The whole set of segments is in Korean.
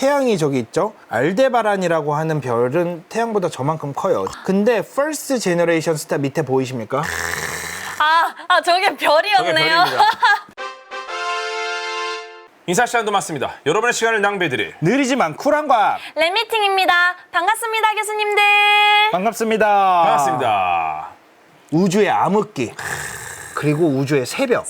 태양이 저기 있죠? 알데바란이라고 하는 별은 태양보다 저만큼 커요. 근데 First Generation 스타 밑에 보이십니까? 저게 별이었네요. 저게 별입니다. 인사 시간도 맞습니다. 여러분의 시간을 낭비해드릴 느리지만 쿨한 과학. 랩미팅입니다. 반갑습니다, 교수님들. 반갑습니다. 반갑습니다. 우주의 암흑기 그리고 우주의 새벽.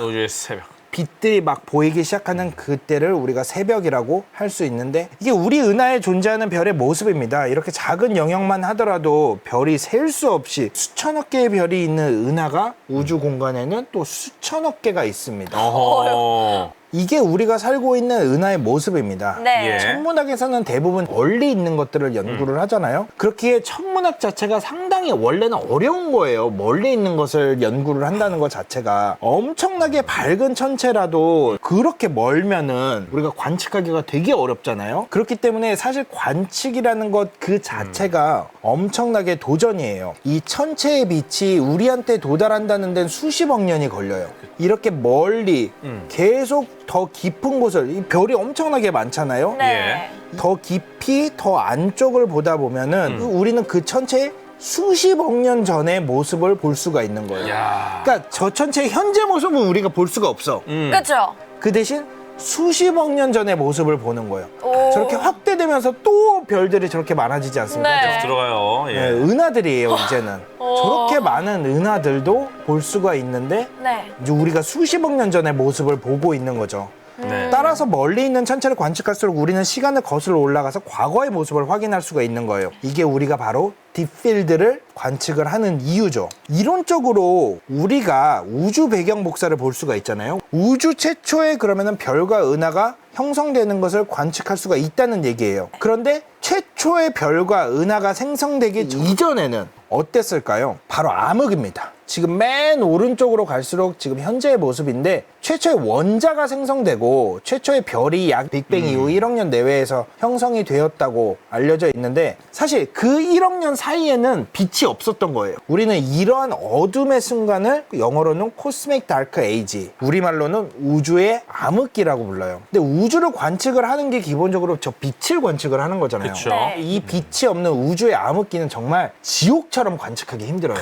우주의 새벽. 빛들이 막 보이기 시작하는 그때를 우리가 새벽이라고 할 수 있는데, 이게 우리 은하에 존재하는 별의 모습입니다. 이렇게 작은 영역만 하더라도 별이 셀 수 없이 수천억 개의 별이 있는 은하가 우주 공간에는 또 수천억 개가 있습니다. 어허. 이게 우리가 살고 있는 은하의 모습입니다. 네. 예. 천문학에서는 대부분 멀리 있는 것들을 연구를 하잖아요. 그렇기에 천문학 자체가 상당히 원래는 어려운 거예요. 멀리 있는 것을 연구를 한다는 것 자체가. 엄청나게 밝은 천체라도 그렇게 멀면은 우리가 관측하기가 되게 어렵잖아요. 그렇기 때문에 사실 관측이라는 것 그 자체가 엄청나게 도전이에요. 이 천체의 빛이 우리한테 도달한다는 데는 수십억 년이 걸려요. 이렇게 멀리 계속 더 깊은 곳을, 이 별이 엄청나게 많잖아요. 네. 더 깊이 더 안쪽을 보다 보면은 우리는 그 천체의 수십억 년 전의 모습을 볼 수가 있는 거예요. 야. 그러니까 저 천체의 현재 모습은 우리가 볼 수가 없어. 그렇죠. 그 대신 수십억 년 전의 모습을 보는 거예요. 오. 저렇게 확대되면서 또 별들이 저렇게 많아지지 않습니까? 네. 들어가요. 네, 예. 은하들이에요, 이제는. 오. 저렇게 많은 은하들도 볼 수가 있는데 네. 이제 우리가 수십억 년 전의 모습을 보고 있는 거죠. 네. 따라서 멀리 있는 천체를 관측할수록 우리는 시간을 거슬러 올라가서 과거의 모습을 확인할 수가 있는 거예요. 이게 우리가 바로 딥필드를 관측을 하는 이유죠. 이론적으로 우리가 우주 배경 복사를 볼 수가 있잖아요. 우주 최초의 그러면은 별과 은하가 형성되는 것을 관측할 수가 있다는 얘기예요. 그런데 최초의 별과 은하가 생성되기 이전에는 어땠을까요? 바로 암흑입니다. 지금 맨 오른쪽으로 갈수록 지금 현재의 모습인데, 최초의 원자가 생성되고 최초의 별이 약 빅뱅 이후 1억 년 내외에서 형성이 되었다고 알려져 있는데, 사실 그 1억 년 사이에는 빛이 없었던 거예요. 우리는 이러한 어둠의 순간을 영어로는 코스믹 다크 에이지, 우리말로는 우주의 암흑기라고 불러요. 근데 우주를 관측을 하는 게 기본적으로 저 빛을 관측을 하는 거잖아요. 그쵸. 네. 이 빛이 없는 우주의 암흑기는 정말 지옥처럼 관측하기 힘들어요.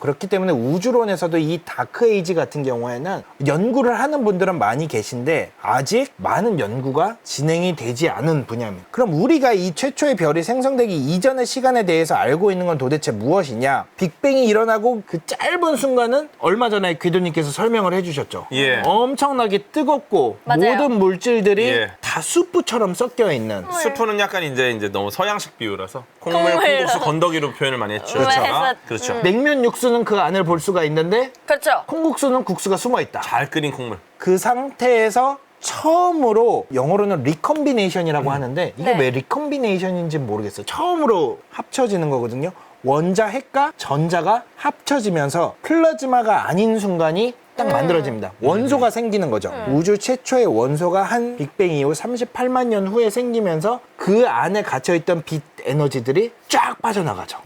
그렇기 때문에 우주론에서도 이 다크에이지 같은 경우에는 연구를 하는 분들은 많이 계신데 아직 많은 연구가 진행이 되지 않은 분야입니다. 그럼 우리가 이 최초의 별이 생성되기 이전의 시간에 대해서 알고 있는 건 도대체 무엇이냐? 빅뱅이 일어나고 그 짧은 순간은 얼마 전에 궤도님께서 설명을 해주셨죠. 예. 엄청나게 뜨겁고 맞아요. 모든 물질들이 예. 다 수프처럼 섞여 있는. 수프는 약간 이제 너무 서양식 비유라서 콩물, 콩물로. 콩국수, 건더기로 표현을 많이 했죠. 그렇죠. 그렇죠. 냉면 육수는 그 안을 볼 수가 있는데 그렇죠. 콩국수는 국수가 숨어 있다. 잘 끓인 콩물. 그 상태에서 처음으로, 영어로는 리컴비네이션이라고 하는데 이게 네. 왜 리컴비네이션인지 모르겠어요. 처음으로 합쳐지는 거거든요. 원자 핵과 전자가 합쳐지면서 플라즈마가 아닌 순간이 딱 만들어집니다. 원소가 생기는 거죠. 우주 최초의 원소가 한 빅뱅 이후 38만 년 후에 생기면서 그 안에 갇혀있던 빛 에너지들이 쫙 빠져나가죠.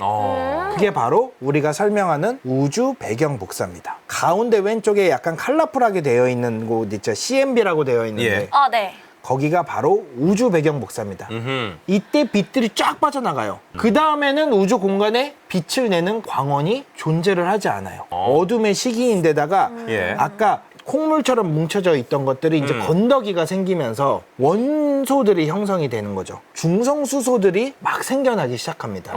그게 바로 우리가 설명하는 우주 배경 복사입니다. 가운데 왼쪽에 약간 컬러풀하게 되어 있는 곳 있죠. CMB라고 되어 있는데 예. 네. 거기가 바로 우주 배경 복사입니다. 이때 빛들이 쫙 빠져나가요. 그 다음에는 우주 공간에 빛을 내는 광원이 존재를 하지 않아요. 어둠의 시기인데다가 예. 아까 콩물처럼 뭉쳐져 있던 것들이 이제 건더기가 생기면서 원소들이 형성이 되는 거죠. 중성수소들이 막 생겨나기 시작합니다.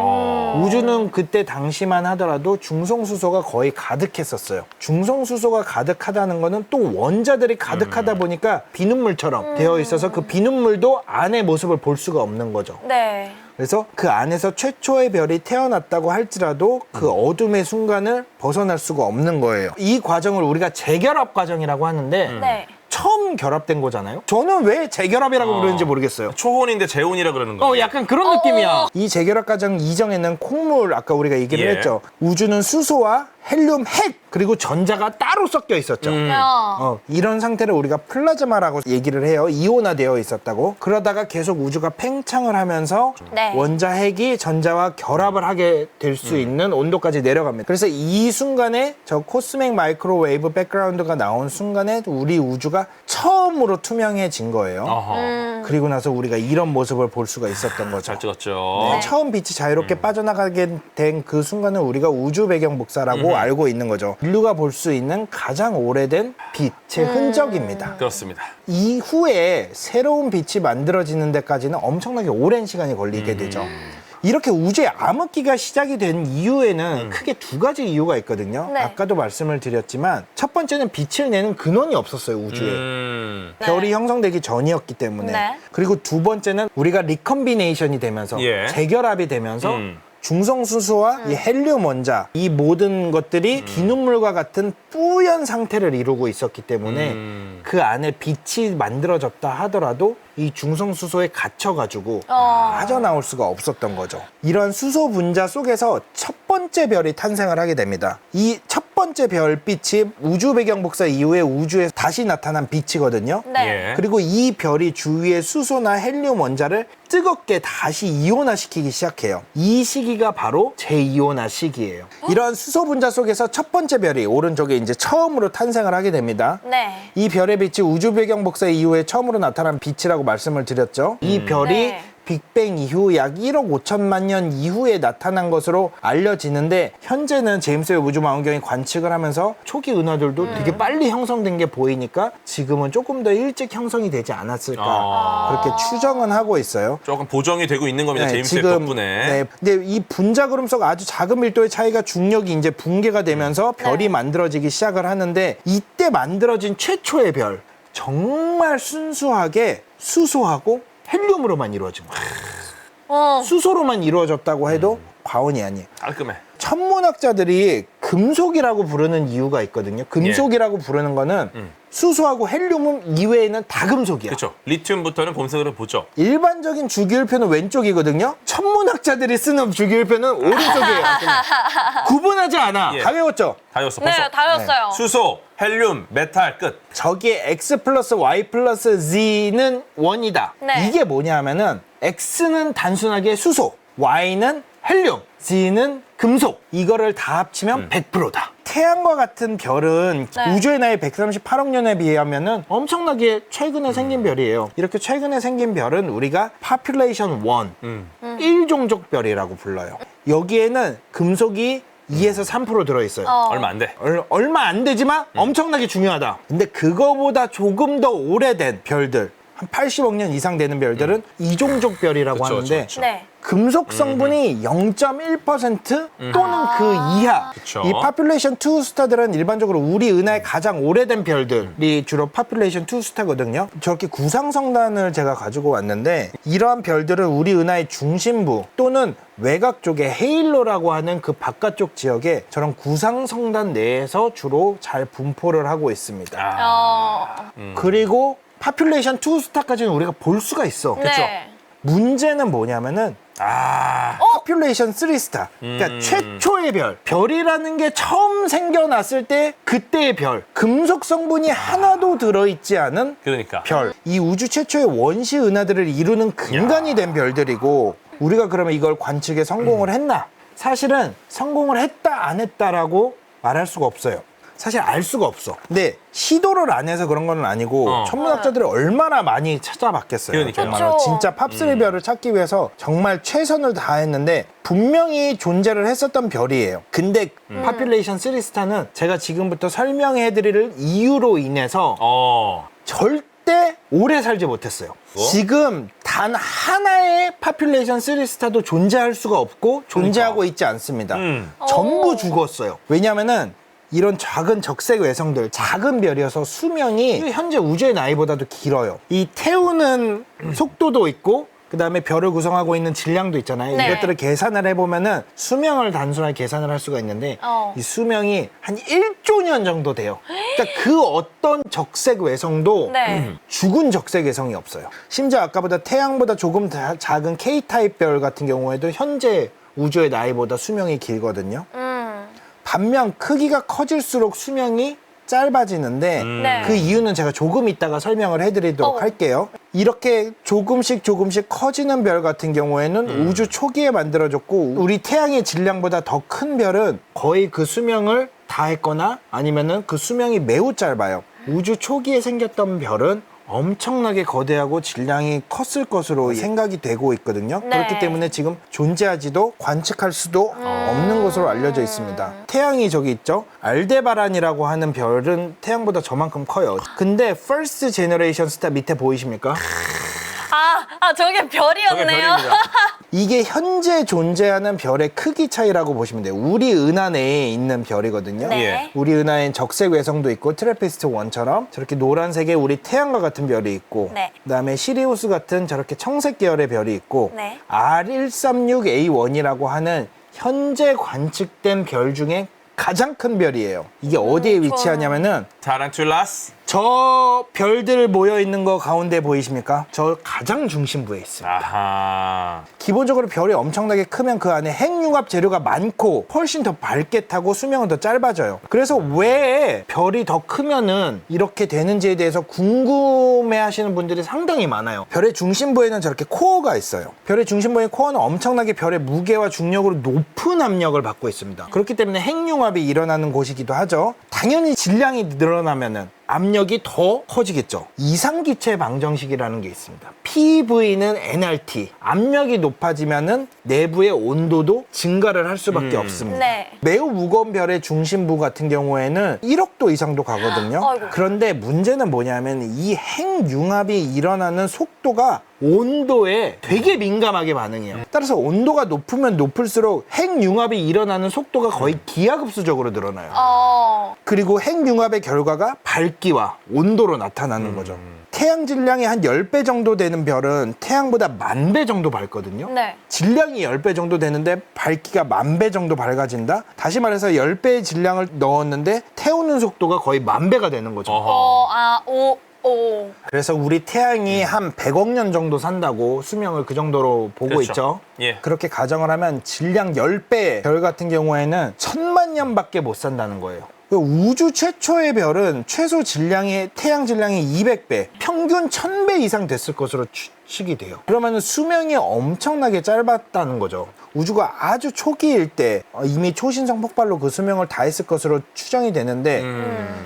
우주는 그때 당시만 하더라도 중성수소가 거의 가득했었어요. 중성수소가 가득하다는 거는 또 원자들이 가득하다 보니까 비눗물처럼 되어 있어서 그 비눗물도 안의 모습을 볼 수가 없는 거죠. 네. 그래서 그 안에서 최초의 별이 태어났다고 할지라도 그 어둠의 순간을 벗어날 수가 없는 거예요. 이 과정을 우리가 재결합 과정이라고 하는데 네. 처음 결합된 거잖아요. 저는 왜 재결합이라고 부르는지 모르겠어요. 초혼인데 재혼이라 그러는 거예요. 약간 그런 느낌이야. 이 재결합 과정 이전에는 콩물, 아까 우리가 얘기를 예. 했죠. 우주는 수소와 헬륨 핵 그리고 전자가 따로 섞여 있었죠. 이런 상태를 우리가 플라즈마라고 얘기를 해요. 이온화되어 있었다고. 그러다가 계속 우주가 팽창을 하면서 네. 원자 핵이 전자와 결합을 하게 될 수 있는 온도까지 내려갑니다. 그래서 이 순간에 저 코스믹 마이크로웨이브 백그라운드가 나온 순간에 우리 우주가 처음으로 투명해진 거예요. 어허. 그리고 나서 우리가 이런 모습을 볼 수가 있었던 거죠. 잘 찍었죠. 네, 처음 빛이 자유롭게 빠져나가게 된 그 순간을 우리가 우주 배경 복사라고 알고 있는 거죠. 인류가 볼 수 있는 가장 오래된 빛의 흔적입니다. 그렇습니다. 이후에 새로운 빛이 만들어지는 데까지는 엄청나게 오랜 시간이 걸리게 되죠. 이렇게 우주의 암흑기가 시작이 된 이유에는 크게 두 가지 이유가 있거든요. 네. 아까도 말씀을 드렸지만 첫 번째는 빛을 내는 근원이 없었어요, 우주에. 네. 별이 형성되기 전이었기 때문에. 네. 그리고 두 번째는 우리가 리컨비네이션이 되면서 예. 재결합이 되면서 중성수소와 이 헬륨 원자 이 모든 것들이 비눗물과 같은 뿌연 상태를 이루고 있었기 때문에 그 안에 빛이 만들어졌다 하더라도 이 중성수소에 갇혀가지고 빠져나올 수가 없었던 거죠. 이런 수소 분자 속에서 첫 번째 별이 탄생을 하게 됩니다. 이 첫 번째 별빛이 우주 배경 복사 이후에 우주에 다시 나타난 빛이거든요. 네. 예. 그리고 이 별이 주위의 수소나 헬륨 원자를 뜨겁게 다시 이온화시키기 시작해요. 이 시기가 바로 제2온화 시기예요. 이런 수소 분자 속에서 첫 번째 별이 오른쪽에 이제 처음으로 탄생을 하게 됩니다. 네. 이 별의 빛이 우주 배경 복사 이후에 처음으로 나타난 빛이라고 말씀을 드렸죠. 이 별이 네. 빅뱅 이후 약 1억 5천만 년 이후에 나타난 것으로 알려지는데 현재는 제임스 웹 우주망원경이 관측을 하면서 초기 은하들도 되게 빨리 형성된 게 보이니까 지금은 조금 더 일찍 형성이 되지 않았을까 그렇게 추정은 하고 있어요. 조금 보정이 되고 있는 겁니다. 제임스 웹 덕분에. 네, 근데 이 분자 그룹 속 아주 작은 밀도의 차이가 중력이 이제 붕괴가 되면서 별이 만들어지기 시작을 하는데 이때 만들어진 최초의 별 정말 순수하게 수소하고 헬륨으로만 이루어진 거예요. 수소로만 이루어졌다고 해도 과언이 아니에요. 깔끔해. 천문학자들이 금속이라고 부르는 이유가 있거든요. 금속이라고 부르는 거는 수소하고 헬륨은 이외에는 다 금속이야. 그렇죠. 리튬부터는 검색을 보죠. 일반적인 주기율표는 왼쪽이거든요. 천문학자들이 쓰는 주기율표는 오른쪽이에요. 구분하지 않아. 예. 다 외웠죠? 다 외웠어. 네, 벌써. 다 외웠어요. 수소, 헬륨, 메탈 끝. 저기에 X 플러스 Y 플러스 Z는 1이다. 네. 이게 뭐냐 하면은 X는 단순하게 수소, Y는 헬륨, Z는 금속. 이거를 다 합치면 100%다. 태양과 같은 별은 네. 우주의 나이 138억 년에 비하면은 엄청나게 최근에 생긴 별이에요. 이렇게 최근에 생긴 별은 우리가 population 1, 1종족 별이라고 불러요. 여기에는 금속이 2에서 3% 들어있어요. 얼마 안 돼. 얼마 안 되지만 엄청나게 중요하다. 근데 그거보다 조금 더 오래된 별들, 한 80억 년 이상 되는 별들은 이종족 별이라고 그쵸, 하는데 그쵸. 네. 금속 성분이 0.1% 또는 그 이하. 그쵸. 이 파퓰레이션 2 스타들은 일반적으로 우리 은하의 가장 오래된 별들이 주로 파퓰레이션 2 스타거든요. 저렇게 구상성단을 제가 가지고 왔는데 이러한 별들은 우리 은하의 중심부 또는 외곽 쪽에 헤일로라고 하는 그 바깥쪽 지역에 저런 구상성단 내에서 주로 잘 분포를 하고 있습니다. 그리고 파퓰레이션 2 스타까지는 우리가 볼 수가 있어. 네. 문제는 뭐냐면은 파퓰레이션 3 스타. 그러니까 최초의 별. 별이라는 게 처음 생겨났을 때 그때의 별. 금속 성분이 하나도 들어있지 않은 그러니까. 별. 이 우주 최초의 원시 은하들을 이루는 근간이 된 별들이고 우리가 그러면 이걸 관측에 성공을 했나? 사실은 성공을 했다 안 했다라고 말할 수가 없어요. 사실 알 수가 없어. 근데 시도를 안 해서 그런 건 아니고 천문학자들이 얼마나 많이 찾아봤겠어요. 그러니까요. 정말로. 그쵸. 진짜 팝3 별을 찾기 위해서 정말 최선을 다했는데 분명히 존재를 했었던 별이에요. 근데 파퓰레이션 3 스타는 제가 지금부터 설명해드릴 이유로 인해서 절대 오래 살지 못했어요. 지금 단 하나의 파퓰레이션 3 스타도 존재할 수가 없고 존재하고 있지 않습니다. 전부 죽었어요. 왜냐면은 이런 작은 적색 외성들, 작은 별이어서 수명이 현재 우주의 나이보다도 길어요. 이 태우는 속도도 있고 그다음에 별을 구성하고 있는 질량도 있잖아요. 네. 이것들을 계산을 해보면은 수명을 단순하게 계산을 할 수가 있는데 이 수명이 한 1조 년 정도 돼요. 그러니까 그 어떤 적색 외성도 네. 죽은 적색 외성이 없어요. 심지어 아까보다 태양보다 조금 작은 K타입 별 같은 경우에도 현재 우주의 나이보다 수명이 길거든요. 반면 크기가 커질수록 수명이 짧아지는데 네. 그 이유는 제가 조금 이따가 설명을 해드리도록 할게요. 이렇게 조금씩 커지는 별 같은 경우에는 우주 초기에 만들어졌고 우리 태양의 질량보다 더 큰 별은 거의 그 수명을 다 했거나 아니면은 그 수명이 매우 짧아요. 우주 초기에 생겼던 별은 엄청나게 거대하고 질량이 컸을 것으로 생각이 되고 있거든요. 네. 그렇기 때문에 지금 존재하지도 관측할 수도 없는 것으로 알려져 있습니다. 태양이 저기 있죠? 알데바란이라고 하는 별은 태양보다 저만큼 커요. 근데 First Generation Star 밑에 보이십니까? 저게 저게 별이었네요. 별입니다. 이게 현재 존재하는 별의 크기 차이라고 보시면 돼요. 우리 은하 내에 있는 별이거든요. 네. 예. 우리 은하엔 적색 외성도 있고 트래피스트 1처럼 저렇게 노란색의 우리 태양과 같은 별이 있고 네. 그다음에 시리우스 같은 저렇게 청색 계열의 별이 있고 네. R136A1이라고 하는 현재 관측된 별 중에 가장 큰 별이에요. 이게 어디에 위치하냐면은 타란툴라스. 저 별들 모여 있는 거 가운데 보이십니까? 저 가장 중심부에 있어요. 아하. 기본적으로 별이 엄청나게 크면 그 안에 핵융합 재료가 많고 훨씬 더 밝게 타고 수명은 더 짧아져요. 그래서 왜 별이 더 크면은 이렇게 되는지에 대해서 궁금해 하시는 분들이 상당히 많아요. 별의 중심부에는 저렇게 코어가 있어요. 별의 중심부의 코어는 엄청나게 별의 무게와 중력으로 높은 압력을 받고 있습니다. 그렇기 때문에 핵융합이 일어나는 곳이기도 하죠. 당연히 질량이 늘어나면은 압력이 더 커지겠죠. 이상기체 방정식이라는 게 있습니다. PV는 nRT. 압력이 높아지면은 내부의 온도도 증가를 할 수밖에 없습니다. 네. 매우 무거운 별의 중심부 같은 경우에는 1억 도 이상도 가거든요. 아이고. 그런데 문제는 뭐냐면 이 핵융합이 일어나는 속도가 온도에 되게 민감하게 반응해요. 따라서 온도가 높으면 높을수록 핵융합이 일어나는 속도가 거의 기하급수적으로 늘어나요. 그리고 핵융합의 결과가 밝기와 온도로 나타나는 거죠. 태양 질량이 한 10배 정도 되는 별은 태양보다 10,000배 정도 밝거든요. 네. 질량이 10배 정도 되는데 밝기가 10,000배 정도 밝아진다? 다시 말해서 10배의 질량을 넣었는데 태우는 속도가 거의 10,000배가 되는 거죠. 어허. 오. 그래서 우리 태양이 한 100억 년 정도 산다고 수명을 그 정도로 보고 그렇죠. 있죠. 예. 그렇게 가정을 하면 질량 10배 별 같은 경우에는 1000만 년밖에 못 산다는 거예요. 우주 최초의 별은 최소 질량이 태양 질량이 200배, 평균 1000배 이상 됐을 것으로 추측이 돼요. 그러면 수명이 엄청나게 짧았다는 거죠. 우주가 아주 초기일 때 이미 초신성 폭발로 그 수명을 다했을 것으로 추정이 되는데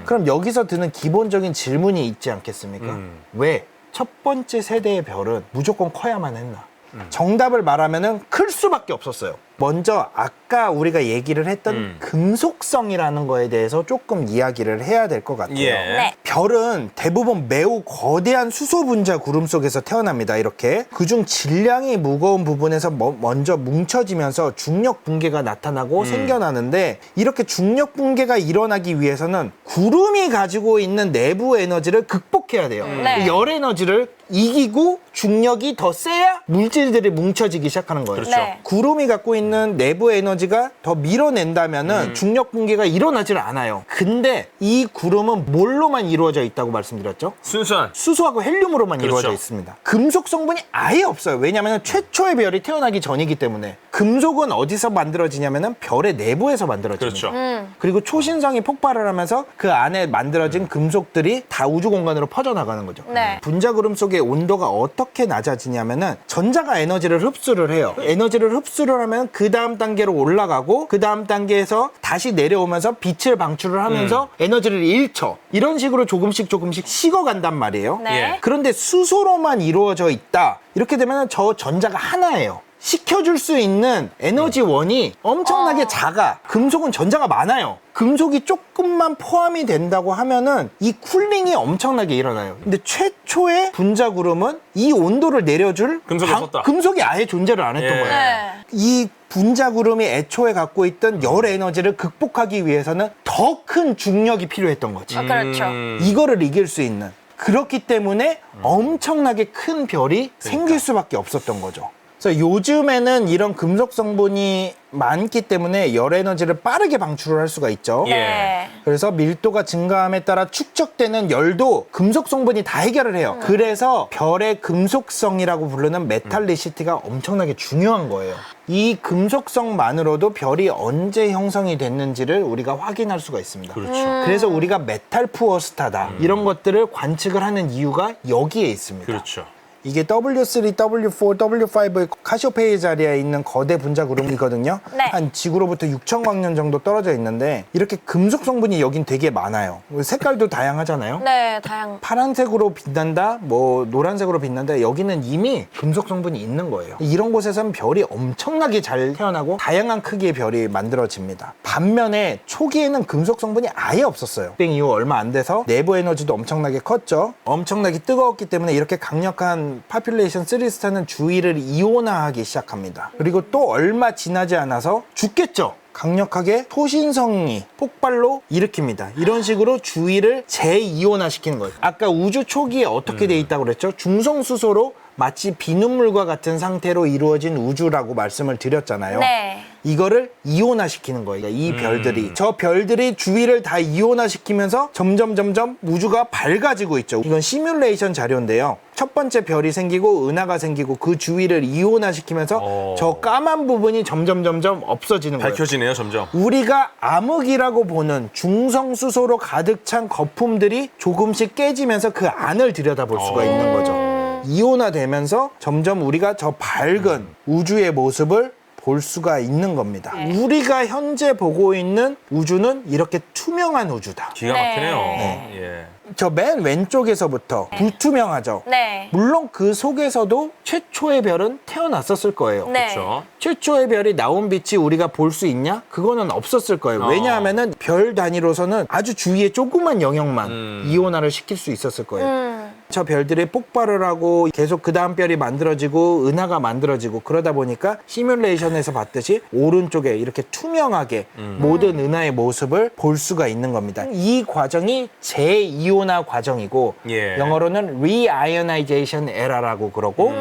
그럼 여기서 드는 기본적인 질문이 있지 않겠습니까? 왜 첫 번째 세대의 별은 무조건 커야만 했나? 정답을 말하면은 클 수밖에 없었어요. 먼저 아까 우리가 얘기를 했던 금속성이라는 거에 대해서 조금 이야기를 해야 될 것 같아요. 예. 네. 별은 대부분 매우 거대한 수소 분자 구름 속에서 태어납니다. 이렇게 그중 질량이 무거운 부분에서 먼저 뭉쳐지면서 중력 붕괴가 나타나고 생겨나는데 이렇게 중력 붕괴가 일어나기 위해서는 구름이 가지고 있는 내부 에너지를 극복해야 돼요. 네. 열 에너지를 이기고 중력이 더 세야 물질들이 뭉쳐지기 시작하는 거예요. 그렇죠. 네. 구름이 갖고 있는 내부 에너지가 더 밀어낸다면은 중력 붕괴가 일어나질 않아요. 근데 이 구름은 뭘로만 이루어져 있다고 말씀드렸죠? 순수한. 수소하고 헬륨으로만 그렇죠. 이루어져 있습니다. 금속 성분이 아예 없어요. 왜냐하면 최초의 별이 태어나기 전이기 때문에. 금속은 어디서 만들어지냐면은 별의 내부에서 만들어집니다. 그렇죠. 그리고 초신성이 폭발을 하면서 그 안에 만들어진 금속들이 다 우주 공간으로 퍼져나가는 거죠. 네. 분자 구름 속의 온도가 어떻게 낮아지냐면은 전자가 에너지를 흡수를 해요. 에너지를 흡수를 하면 그 다음 단계로 올라가고 그 다음 단계에서 다시 내려오면서 빛을 방출을 하면서 에너지를 잃죠. 이런 식으로 조금씩 식어간단 말이에요. 네. 예. 그런데 수소로만 이루어져 있다. 이렇게 되면 저 전자가 하나예요. 식혀줄 수 있는 에너지원이 엄청나게 작아. 금속은 전자가 많아요. 금속이 조금만 포함이 된다고 하면은 이 쿨링이 엄청나게 일어나요. 근데 최초의 분자구름은 이 온도를 내려줄 금속이 없었다. 금속이 아예 존재를 안 했던 예. 거예요. 네. 이 분자구름이 애초에 갖고 있던 열 에너지를 극복하기 위해서는 더 큰 중력이 필요했던 거지. 그렇죠. 이거를 이길 수 있는. 그렇기 때문에 엄청나게 큰 별이 생길 수밖에 없었던 거죠. 그래서 요즘에는 이런 금속 성분이 많기 때문에 열 에너지를 빠르게 방출을 할 수가 있죠. 예. 네. 그래서 밀도가 증가함에 따라 축적되는 열도 금속 성분이 다 해결을 해요. 그래서 별의 금속성이라고 부르는 메탈리시티가 엄청나게 중요한 거예요. 이 금속성만으로도 별이 언제 형성이 됐는지를 우리가 확인할 수가 있습니다. 그렇죠. 그래서 우리가 메탈 푸어 스타다 이런 것들을 관측을 하는 이유가 여기에 있습니다. 그렇죠. 이게 W3, W4, W5의 카시오페이 자리에 있는 거대 분자 구름이거든요. 네. 한 지구로부터 6,000광년 정도 떨어져 있는데 이렇게 금속 성분이 여긴 되게 많아요. 색깔도 다양하잖아요. 네, 다양. 파란색으로 빛난다, 뭐 노란색으로 빛난다. 여기는 이미 금속 성분이 있는 거예요. 이런 곳에선 별이 엄청나게 잘 태어나고 다양한 크기의 별이 만들어집니다. 반면에 초기에는 금속 성분이 아예 없었어요. 빅뱅 이후 얼마 안 돼서 내부 에너지도 엄청나게 컸죠. 엄청나게 뜨거웠기 때문에 이렇게 강력한 파퓰레이션 3스타는 주위를 이온화하기 시작합니다. 그리고 또 얼마 지나지 않아서 죽겠죠. 강력하게 초신성이 폭발로 일으킵니다. 이런 식으로 주위를 재이온화시키는 거예요. 아까 우주 초기에 어떻게 돼 있다고 그랬죠? 중성수소로 마치 비눗물과 같은 상태로 이루어진 우주라고 말씀을 드렸잖아요. 네. 이거를 이온화시키는 거예요. 이 별들이. 저 별들이 주위를 다 이온화시키면서 점점 우주가 밝아지고 있죠. 이건 시뮬레이션 자료인데요. 첫 번째 별이 생기고 은하가 생기고 그 주위를 이온화시키면서 저 까만 부분이 점점 없어지는 거예요. 밝혀지네요, 점점. 우리가 암흑이라고 보는 중성수소로 가득 찬 거품들이 조금씩 깨지면서 그 안을 들여다볼 수가 있는 거죠. 이온화되면서 점점 우리가 저 밝은 우주의 모습을 볼 수가 있는 겁니다. 우리가 현재 보고 있는 우주는 이렇게 투명한 우주다. 기가 네. 막히네요. 네. 예. 저 맨 왼쪽에서부터 불투명하죠. 네. 물론 그 속에서도 최초의 별은 태어났었을 거예요. 네. 그렇죠. 최초의 별이 나온 빛이 우리가 볼 수 있냐? 그거는 없었을 거예요. 왜냐하면은 별 단위로서는 아주 주위의 조그만 영역만 이온화를 시킬 수 있었을 거예요. 저 별들이 폭발을 하고 계속 그 다음 별이 만들어지고 은하가 만들어지고 그러다 보니까 시뮬레이션에서 봤듯이 오른쪽에 이렇게 투명하게 모든 은하의 모습을 볼 수가 있는 겁니다. 이 과정이 재이온화 과정이고 예. 영어로는 Reionization Era라고 그러고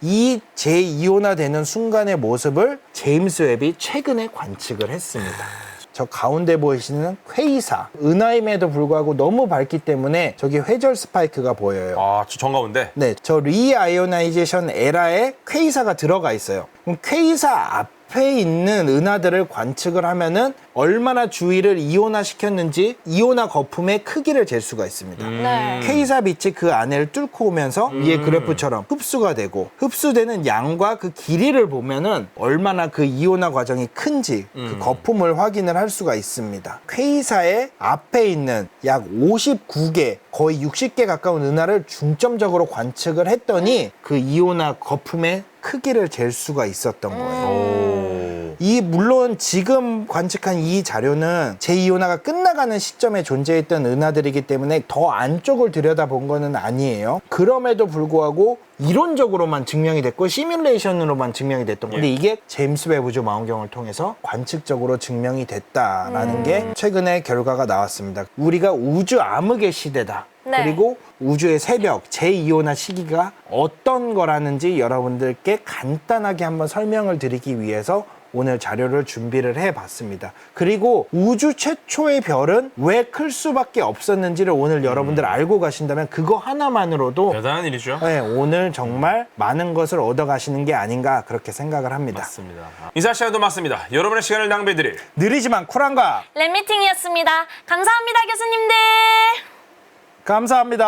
이 재이온화되는 순간의 모습을 제임스 웹이 최근에 관측을 했습니다. 저 가운데 보이시는 퀘이사, 은하임에도 불구하고 너무 밝기 때문에 저기 회절 스파이크가 보여요. 아, 저 정가운데. 네, 저 리아이오나이제이션 에라에 퀘이사가 들어가 있어요. 그럼 퀘이사 앞에 있는 은하들을 관측을 하면은 얼마나 주위를 이온화시켰는지 이온화 거품의 크기를 잴 수가 있습니다. 네. 퀘이사 빛이 그 안을 뚫고 오면서 위에 그래프처럼 흡수가 되고 흡수되는 양과 그 길이를 보면은 얼마나 그 이온화 과정이 큰지 그 거품을 확인을 할 수가 있습니다. 퀘이사의 앞에 있는 약 59개 거의 60개 가까운 은하를 중점적으로 관측을 했더니 그 이온화 거품의 크기를 잴 수가 있었던 거예요. 오. 이 물론 지금 관측한 이 자료는 제2온화가 끝나가는 시점에 존재했던 은하들이기 때문에 더 안쪽을 들여다본 거는 아니에요. 그럼에도 불구하고 이론적으로만 증명이 됐고 시뮬레이션으로만 증명이 됐던 건데 이게 제임스 웹 우주 망원경을 통해서 관측적으로 증명이 됐다라는 게 최근에 결과가 나왔습니다. 우리가 우주 암흑의 시대다. 네. 그리고 우주의 새벽, 제2온화 시기가 어떤 거라는지 여러분들께 간단하게 한번 설명을 드리기 위해서 오늘 자료를 준비를 해봤습니다. 그리고 우주 최초의 별은 왜 클 수밖에 없었는지를 오늘 여러분들 알고 가신다면 그거 하나만으로도 대단한 일이죠. 네, 오늘 정말 많은 것을 얻어가시는 게 아닌가 그렇게 생각을 합니다. 맞습니다. 인사 시간도 맞습니다. 여러분의 시간을 낭비해드릴 느리지만 쿨한가 랩미팅이었습니다. 감사합니다, 교수님들. 감사합니다.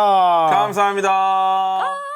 감사합니다.